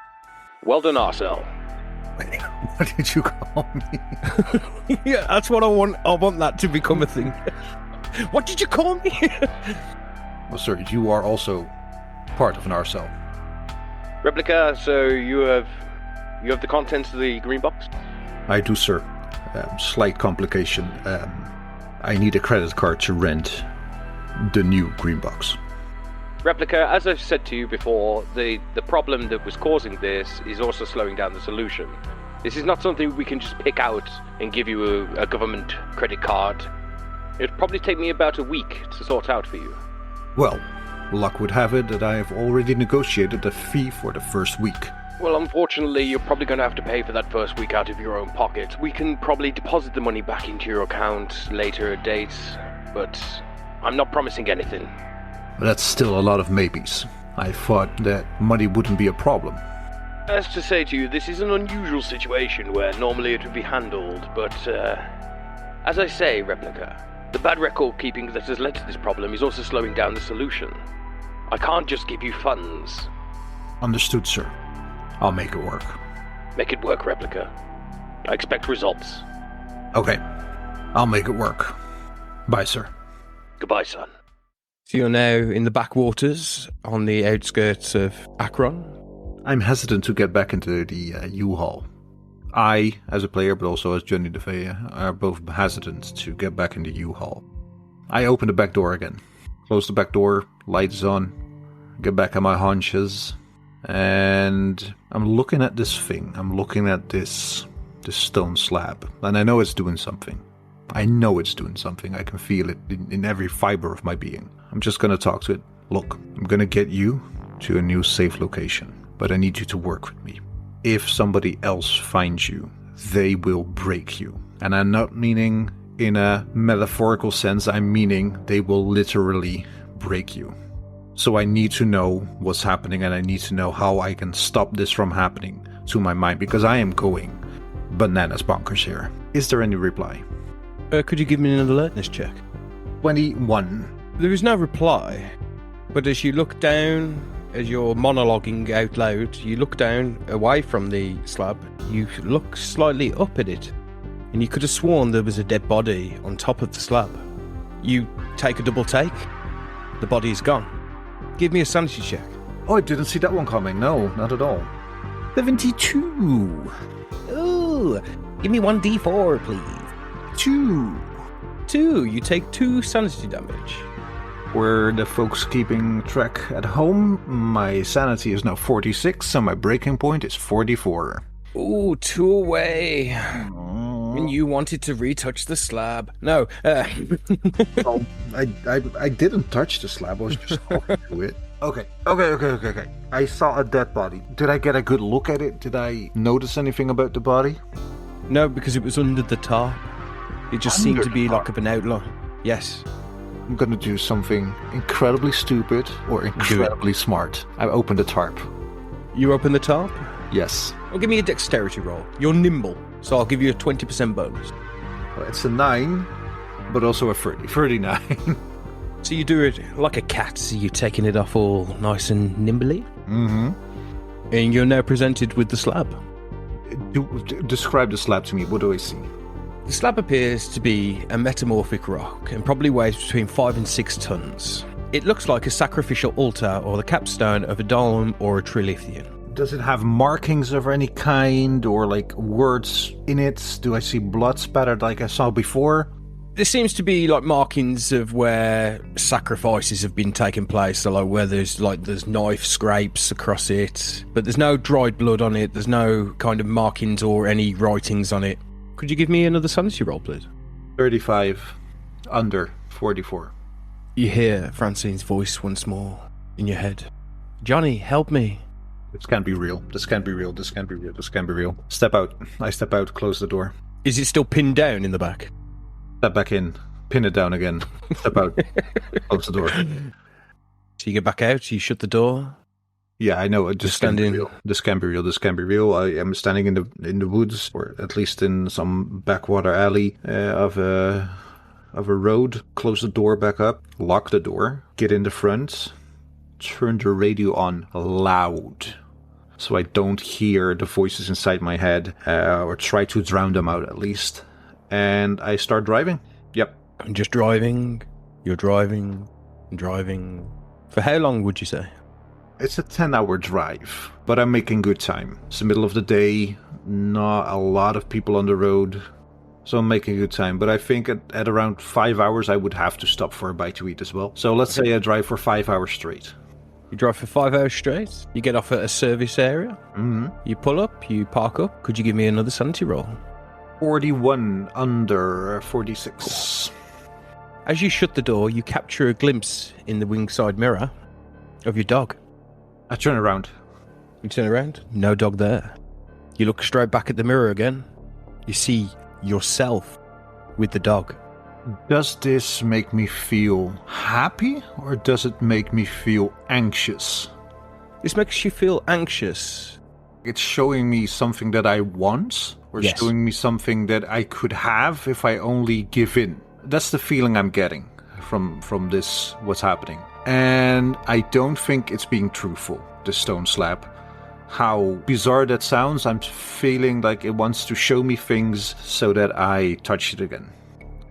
Well done, Arcel. Wait, what did you call me? Yeah, that's what I want. I want that to become a thing. What did you call me? Well, sir, you are also part of an RSL. Replica, so you have the contents of the green box? I do, sir. Slight complication. I need a credit card to rent the new green box. Replica, as I've said to you before, the problem that was causing this is also slowing down the solution. This is not something we can just pick out and give you a government credit card. It'd probably take me about a week to sort out for you. Well, luck would have it that I have already negotiated a fee for the first week. Well, unfortunately, you're probably going to have to pay for that first week out of your own pocket. We can probably deposit the money back into your account later at dates, but I'm not promising anything. But that's still a lot of maybes. I thought that money wouldn't be a problem. As to say to you, this is an unusual situation where normally it would be handled, but as I say, Replica, the bad record keeping that has led to this problem is also slowing down the solution. I can't just give you funds. Understood, sir. I'll make it work. Make it work, Replica. I expect results. Okay. I'll make it work. Bye, sir. Goodbye, son. So you're now in the backwaters on the outskirts of Akron. I'm hesitant to get back into the U-Haul. I, as a player, but also as Johnny Duvet, are both hesitant to get back in the U-Haul. I open the back door again. close the back door, lights on, get back on my haunches, and I'm looking at this thing. I'm looking at this stone slab, and I know it's doing something. I know it's doing something. I can feel it in every fiber of my being. I'm just gonna talk to it. Look, I'm gonna get you to a new safe location, but I need you to work with me. If somebody else finds you, they will break you. And I'm not meaning in a metaphorical sense, I'm meaning they will literally break you. So I need to know what's happening, and I need to know how I can stop this from happening to my mind, because I am going bananas bonkers here. Is there any reply? Could you give me an alertness check? 21. There is no reply, but as you look down, as you're monologuing out loud, you look down away from the slab, you look slightly up at it, and you could have sworn there was a dead body on top of the slab. You take a double take, the body is gone. Give me a sanity check. Oh, I didn't see that one coming. No, not at all. 72. Ooh, give me 1d4, please. 2. You take 2 sanity damage. Were the folks keeping track at home, my sanity is now 46, so my breaking point is 44. Ooh, 2 away. And you wanted to retouch the slab. No. Oh, I didn't touch the slab, I was just talking to it. Okay. I saw a dead body. Did I get a good look at it? Did I notice anything about the body? No, because it was under the tarp. It just seemed to be like an outline. Yes. I'm gonna do something incredibly stupid or incredibly smart. I open the tarp. You open the tarp? Yes. Well, give me a dexterity roll. You're nimble, so I'll give you a 20% bonus. Well, it's a 9, but also a 30. 39. So you do it like a cat, so you're taking it off all nice and nimbly. Mm-hmm. And you're now presented with the slab. Describe the slab to me. What do I see? The slab appears to be a metamorphic rock and probably weighs between 5 and 6 tons. It looks like a sacrificial altar or the capstone of a dome or a trilithian. Does it have markings of any kind or like words in it? Do I see blood spattered like I saw before? There seems to be like markings of where sacrifices have been taking place, so like where there's knife scrapes across it, but there's no dried blood on it. There's no kind of markings or any writings on it. Could you give me another sanity roll, please? 35, under 44. You hear Francine's voice once more in your head. Johnny, help me. This can't be real. This can't be real. This can't be real. This can't be real. Step out. I step out, close the door. Is it still pinned down in the back? Step back in. Pin it down again. Step out. Close the door. So you get back out, you shut the door. Yeah, I know. This can't be real. This can't be real. This can't be real. I am standing in the woods, or at least in some backwater alley of a road. Close the door back up. Lock the door. Get in the front. Turn the radio on loud, so I don't hear the voices inside my head, or try to drown them out at least. And I start driving. Yep. I'm just driving. You're driving. Driving. For how long would you say? It's a 10-hour drive, but I'm making good time. It's the middle of the day, not a lot of people on the road, so I'm making good time. But I think at around 5 hours, I would have to stop for a bite to eat as well. So let's say I drive for 5 hours straight. You drive for 5 hours straight, you get off at a service area, You pull up, you park up. Could you give me another sanity roll? 41 under 46. As you shut the door, you capture a glimpse in the wing side mirror of your dog. I turn around. You turn around, no dog there. You look straight back at the mirror again. You see yourself with the dog. Does this make me feel happy, or does it make me feel anxious? This makes you feel anxious. It's showing me something that I want, or Yes. showing me something that I could have if I only give in. That's the feeling I'm getting from this, what's happening. And I don't think it's being truthful, the stone slab. How bizarre that sounds, I'm feeling like it wants to show me things so that I touch it again.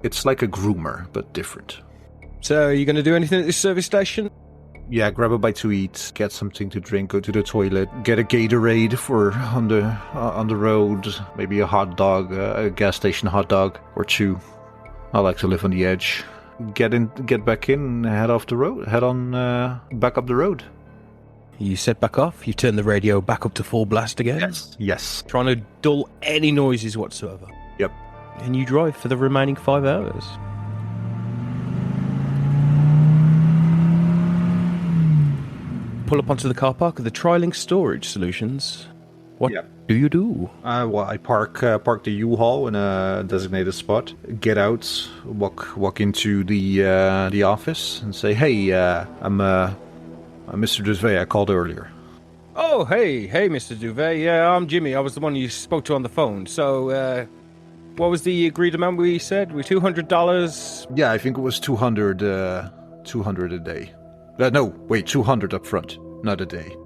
It's like a groomer, but different. So, are you going to do anything at this service station? Yeah, grab a bite to eat, get something to drink, go to the toilet, get a Gatorade for on the road, maybe a hot dog, a gas station hot dog or two. I like to live on the edge. get back in, and head off the road. Head on back up the road. You set back off. You turn the radio back up to full blast again. Yes. Trying to dull any noises whatsoever. Yep. And you drive for the remaining 5 hours. Pull up onto the car park of the Trilink Storage Solutions. What do you do? Well, I park the U-Haul in a designated spot. Get out, walk into the office, and say, "Hey, I'm Mr. Duvet. I called earlier." Oh, hey, Mr. Duvet. Yeah, I'm Jimmy. I was the one you spoke to on the phone. So, what was the agreed amount we said? We $200? Yeah, I think it was 200 a day. No, wait, 200 up front, not a day.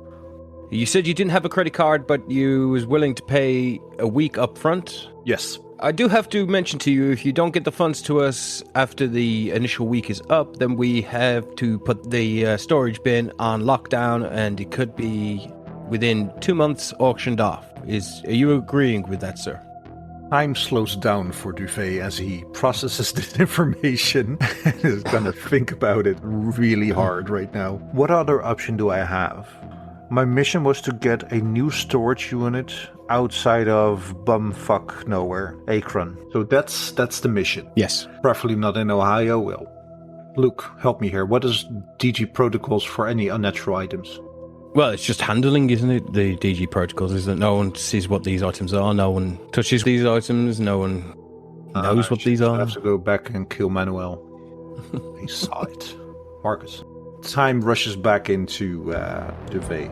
You said you didn't have a credit card, but you was willing to pay a week up front? Yes. I do have to mention to you, if you don't get the funds to us after the initial week is up, then we have to put the storage bin on lockdown, and it could be within 2 months auctioned off. Are you agreeing with that, sir? Time slows down for Duvet as he processes this information and is going to think about it really hard right now. What other option do I have? My mission was to get a new storage unit outside of bumfuck nowhere, Akron. So that's the mission. Yes. Preferably not in Ohio. Well, Luke, help me here. What is DG protocols for any unnatural items? Well, it's just handling, isn't it? The DG protocols is that no one sees what these items are, no one touches these items, no one knows what these are. I have to go back and kill Manuel. He saw it. Marcus. Time rushes back into Duvet.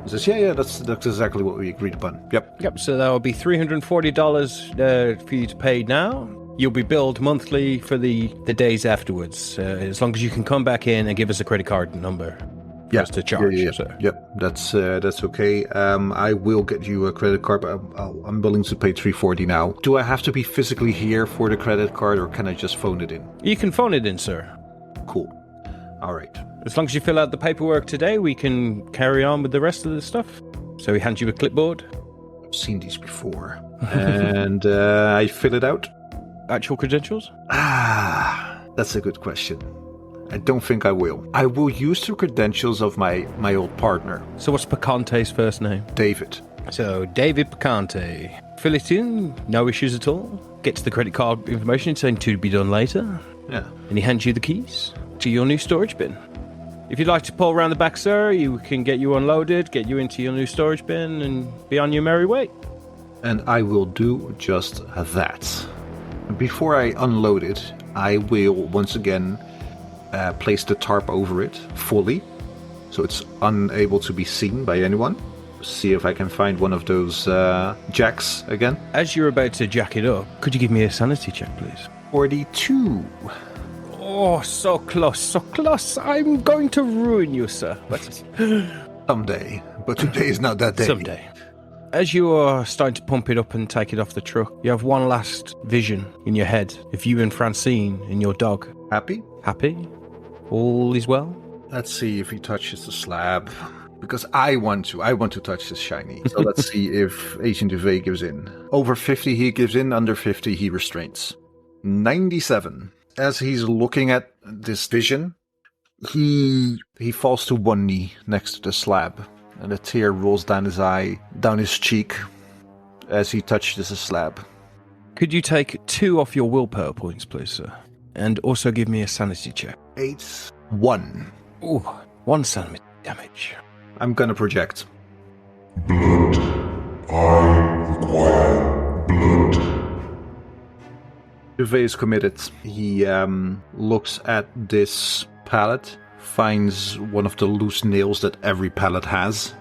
He says, yeah, that's exactly what we agreed upon. Yep, so that will be $340 for you to pay now. You'll be billed monthly for the days afterwards, as long as you can come back in and give us a credit card number. Yeah, to charge. Yep, that's okay. I will get you a credit card, but I'm willing to pay $340 now. Do I have to be physically here for the credit card, or can I just phone it in? You can phone it in, sir. Cool. All right. As long as you fill out the paperwork today, we can carry on with the rest of the stuff. So we hand you a clipboard. I've seen these before. And I fill it out. Actual credentials? That's a good question. I don't think I will. I will use the credentials of my old partner. So what's Picante's first name? David. So David Picante. Fill it in, no issues at all. Gets the credit card information saying to be done later. Yeah. And he hands you the keys to your new storage bin. If you'd like to pull around the back, sir, you can get you unloaded, get you into your new storage bin, and be on your merry way. And I will do just that. Before I unload it, I will once again place the tarp over it fully, so it's unable to be seen by anyone. See if I can find one of those jacks again. As you're about to jack it up, could you give me a sanity check, please? 42. Oh, so close, so close. I'm going to ruin you, sir. But someday. But today is not that day. Someday. As you are starting to pump it up and take it off the truck, you have one last vision in your head of you and Francine and your dog. Happy? Happy? All is well? Let's see if he touches the slab. Because I want to touch this shiny. So let's see if Agent Duvet gives in. Over 50 he gives in, under 50 he restrains. 97. As he's looking at this vision, he falls to one knee next to the slab. And a tear rolls down his eye, down his cheek, as he touches the slab. Could you take 2 off your willpower points, please, sir? And also give me a sanity check. 1. Ooh, 1 sanity damage. I'm gonna project. Blood. I require blood. Duvet is committed. He looks at this pallet, finds one of the loose nails that every pallet has,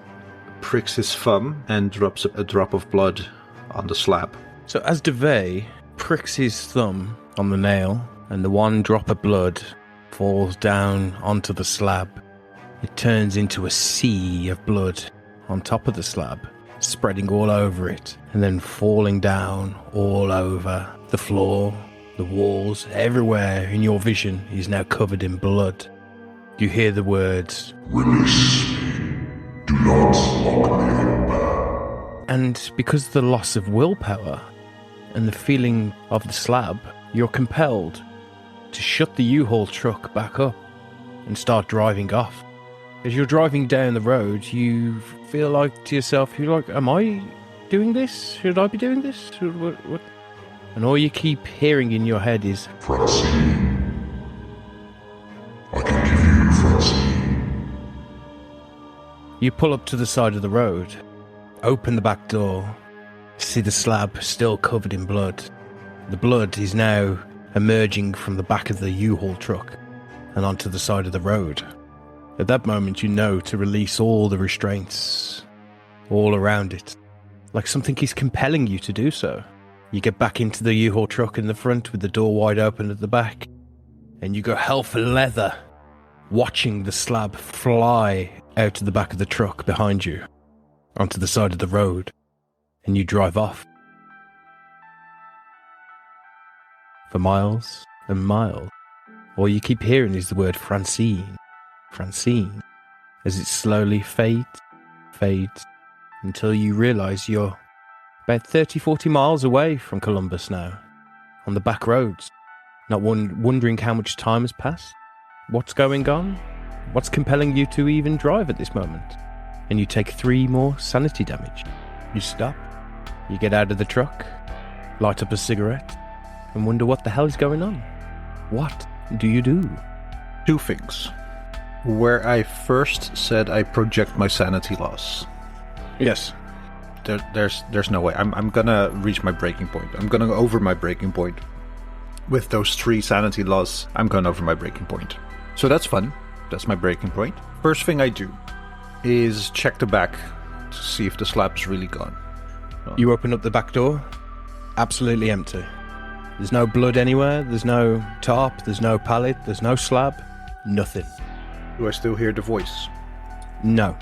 pricks his thumb, and drops a drop of blood on the slab. So as Duvet pricks his thumb on the nail, and the one drop of blood falls down onto the slab, it turns into a sea of blood on top of the slab, spreading all over it, and then falling down all over the floor, the walls, everywhere in your vision is now covered in blood. You hear the words, Release me. Do not lock me up. and because of the loss of willpower and the feeling of the slab, you're compelled to shut the U-Haul truck back up and start driving off. As you're driving down the road, you feel like to yourself, you're like, am I doing this? Should I be doing this? What? And all you keep hearing in your head is, Francine. I can give you Francine. you pull up to the side of the road, open the back door, see the slab still covered in blood. The blood is now emerging from the back of the U-Haul truck and onto the side of the road. At that moment, you know to release all the restraints all around it, like something is compelling you to do so. You get back into the U-Haul truck in the front with the door wide open at the back, and you go hell for leather, watching the slab fly out to the back of the truck behind you, onto the side of the road, and you drive off. For miles and miles, all you keep hearing is the word Francine, Francine, as it slowly fades, until you realise you're about 30-40 miles away from Columbus now, on the back roads, not wondering how much time has passed, what's going on, what's compelling you to even drive at this moment. And you take 3 more sanity damage. You stop, you get out of the truck, light up a cigarette, and wonder what the hell is going on. What do you do? 2 things. Where I first said I project my sanity loss. Yes. There's no way. I'm gonna reach my breaking point. I'm gonna go over my breaking point. With those 3 sanity loss, I'm going over my breaking point. So that's fun. That's my breaking point. First thing I do is check the back to see if the slab's really gone. You open up the back door. Absolutely empty. There's no blood anywhere. There's no tarp. There's no pallet. There's no slab. Nothing. Do I still hear the voice? No.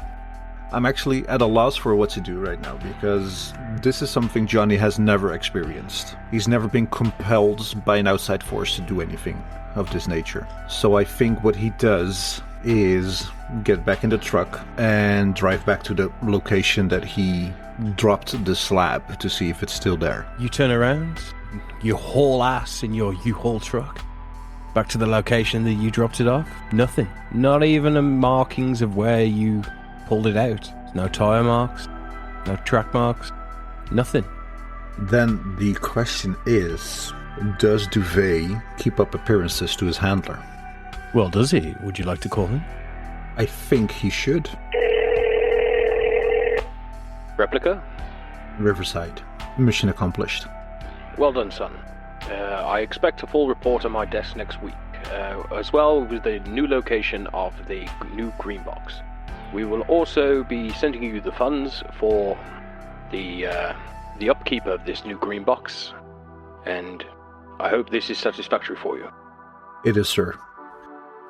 I'm actually at a loss for what to do right now, because this is something Johnny has never experienced. He's never been compelled by an outside force to do anything of this nature. So I think what he does is get back in the truck and drive back to the location that he dropped the slab to see if it's still there. You turn around, you haul ass in your U-Haul truck back to the location that you dropped it off. Nothing. Not even the markings of where you pulled it out. No tire marks, no track marks, nothing. Then the question is, does Duvet keep up appearances to his handler? Well, does he? Would you like to call him? I think he should. Replica? Riverside. Mission accomplished. Well done, son. I expect a full report on my desk next week, as well with the new location of the new green box. We will also be sending you the funds for the upkeep of this new green box, and I hope this is satisfactory for you. It is, sir.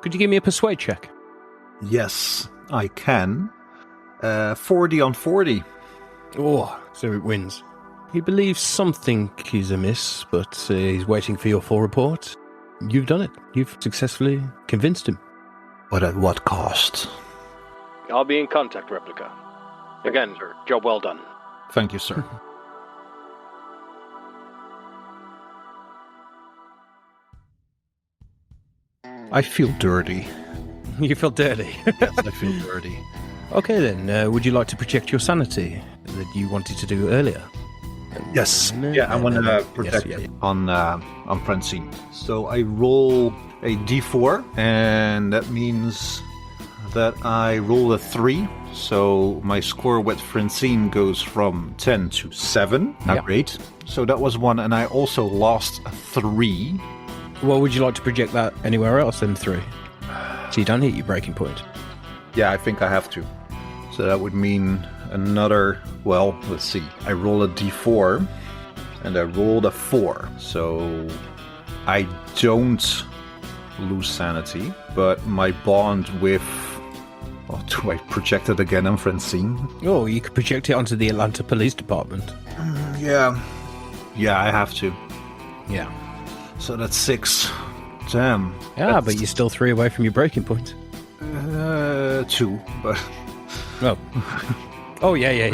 Could you give me a persuade check? Yes, I can. 40 on 40. Oh, so it wins. He believes something is amiss, but he's waiting for your full report. You've done it. You've successfully convinced him. But at what cost? I'll be in contact, Replica. Again, sir, job well done. Thank you, sir. I feel dirty. You feel dirty. Yes, I feel dirty. Okay then, would you like to project your sanity that you wanted to do earlier? Yes. Yeah, I want to protect yes, on Francine. So I roll a d4, and that means that I roll a 3. So my score with Francine goes from 10 to 7. Not great. So that was 1, and I also lost a 3. Well, would you like to project that anywhere else than 3? So you don't hit your breaking point. Yeah, I think I have to. So that would mean another, well, let's see. I roll a d4, and I rolled a 4. So I don't lose sanity, but my bond with... Oh, do I project it again on Francine? Oh, you could project it onto the Atlanta Police Department. Yeah. Yeah, I have to. Yeah. So that's 6. Damn. Yeah, but you're still 3 away from your breaking point. 2, but... Oh. Oh, yeah.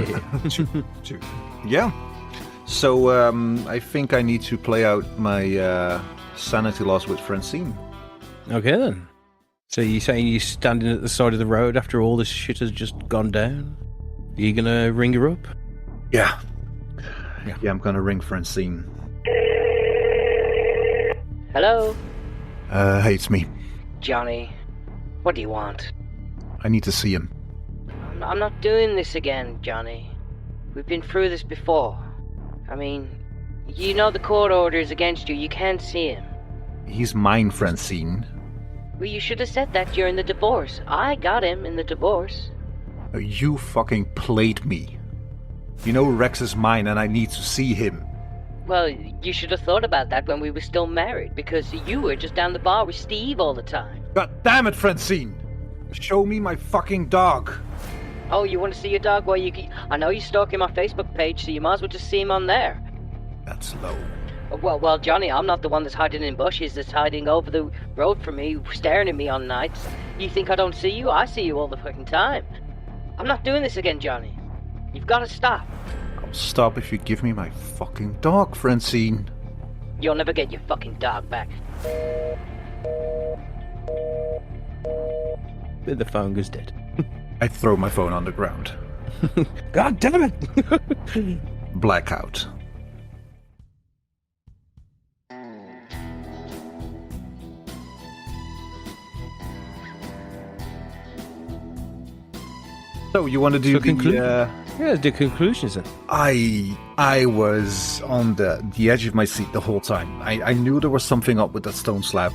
2. Yeah. So, I think I need to play out my sanity loss with Francine. Okay then. So you're saying you're standing at the side of the road after all this shit has just gone down? Are you gonna ring her up? Yeah, I'm gonna ring Francine. Hello? Hey, it's me. Johnny, what do you want? I need to see him. I'm not doing this again, Johnny. We've been through this before. I mean, you know the court order is against you. You can't see him. He's mine, Francine. Well, you should have said that during the divorce. I got him in the divorce. You fucking played me. You know Rex is mine and I need to see him. Well, you should have thought about that when we were still married, because you were just down the bar with Steve all the time. God damn it, Francine! Show me my fucking dog. Oh, you want to see your dog? Well, I know you're stalking my Facebook page, so you might as well just see him on there. That's low. Well, Johnny, I'm not the one that's hiding in bushes, that's hiding over the road from me, staring at me on nights. You think I don't see you? I see you all the fucking time. I'm not doing this again, Johnny. You've got to stop. I'll stop if you give me my fucking dog, Francine. You'll never get your fucking dog back. The phone goes dead. I throw my phone on the ground. God damn it! Blackout. So you want to do the conclusions then. I was on the edge of my seat the whole time. I knew there was something up with that stone slab.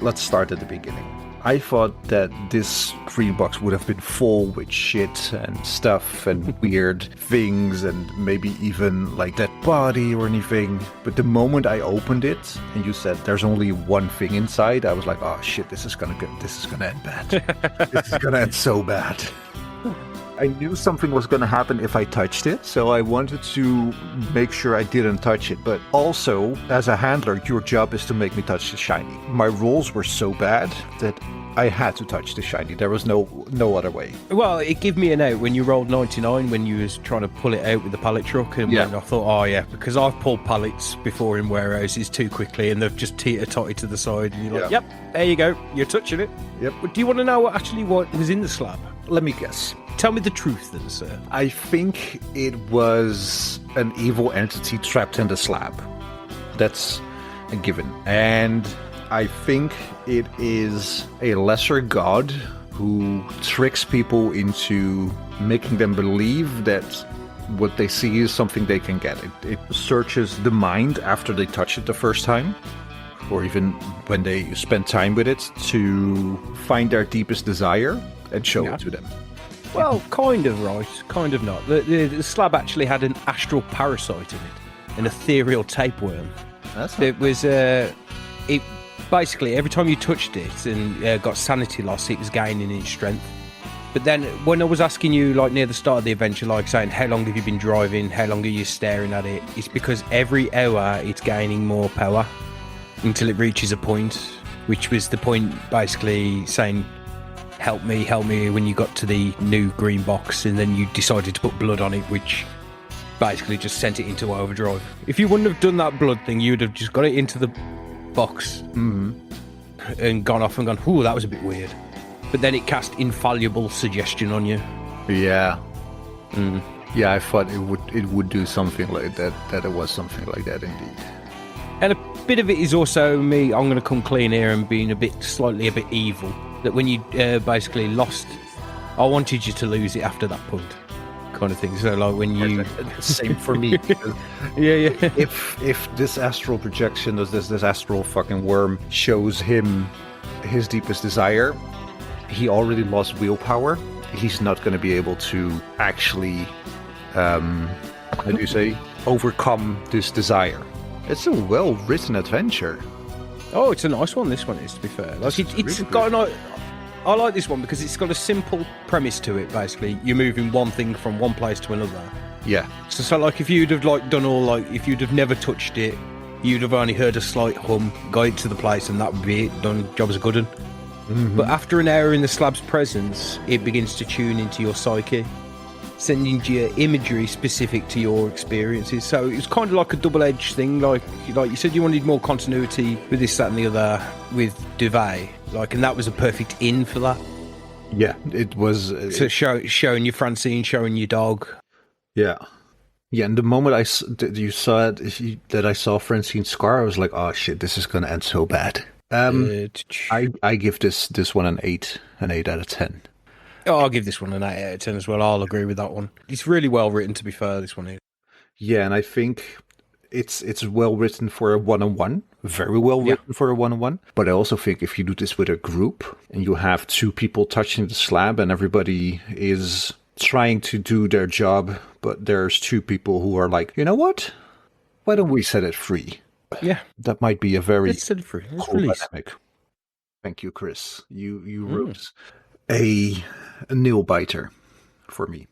Let's start at the beginning. I thought that this green box would have been full with shit and stuff and weird things and maybe even like that body or anything. But the moment I opened it and you said there's only one thing inside, I was like, oh shit, this is gonna end bad. This is gonna end so bad. I knew something was going to happen if I touched it, so I wanted to make sure I didn't touch it. But also, as a handler, your job is to make me touch the shiny. My rolls were so bad that I had to touch the shiny. There was no other way. Well, it gave me an out when you rolled 99 when you was trying to pull it out with the pallet truck, and when I thought, oh yeah, because I've pulled pallets before in warehouses too quickly, and they've just teeter-totted to the side, and you're like, yep, there you go, you're touching it. Yep. But do you want to know what was in the slab? Let me guess. Tell me the truth then, sir. I think it was an evil entity trapped in the slab. That's a given. And I think it is a lesser god who tricks people into making them believe that what they see is something they can get. It searches the mind after they touch it the first time, or even when they spend time with it, to find their deepest desire and show it to them. Well, kind of right, kind of not. The slab actually had an astral parasite in it, an ethereal tapeworm. It was, it basically, every time you touched it and got sanity loss, it was gaining in strength. But then when I was asking you, like near the start of the adventure, like saying, how long have you been driving? How long are you staring at it? It's because every hour it's gaining more power until it reaches a point, which was the point basically saying, help me when you got to the new green box, and then you decided to put blood on it, which basically just sent it into overdrive. If you wouldn't have done that blood thing, you would have just got it into the box and gone off and gone, ooh, that was a bit weird. But then it cast infallible suggestion on you. Yeah. Yeah, I thought it would do something like that it was something like that indeed. And a bit of it is also me, I'm going to come clean here and being slightly a bit evil. That when you basically lost, I wanted you to lose it after that point, kind of thing. So like when you... Same for me. Yeah. If this astral projection, this astral fucking worm shows him his deepest desire, he already lost willpower. He's not going to be able to actually, how do you say, overcome this desire. It's a well-written adventure. Oh, it's a nice one, this one is, to be fair. Like, it's really got I like this one because it's got a simple premise to it, basically. You're moving one thing from one place to another. Yeah. So like, if you'd have if you'd have never touched it, you'd have only heard a slight hum, got it to the place, and that would be it, done, job's a good one. Mm-hmm. But after an hour in the slab's presence, it begins to tune into your psyche. sending you imagery specific to your experiences. So it was kind of like a double-edged thing. Like you said, you wanted more continuity with this, that, and the other with Duvet. And that was a perfect in for that. Yeah, it was. So showing your Francine, showing your dog. Yeah. Yeah, and the moment you saw that I saw Francine's scar, I was like, oh shit, this is going to end so bad. I give this one an 8 out of 10. Oh, I'll give this one an 8 out of 10 as well. I'll agree with that one. It's really well written, to be fair, this one is. Yeah, and I think it's well written for a one-on-one. Very well written for a one-on-one. But I also think if you do this with a group and you have 2 people touching the slab and everybody is trying to do their job, but there's 2 people who are like, you know what? Why don't we set it free? Yeah. That might be a very Let's set it free. Let's cool release. dynamic. Thank you, Chris. You wrote a nail biter for me.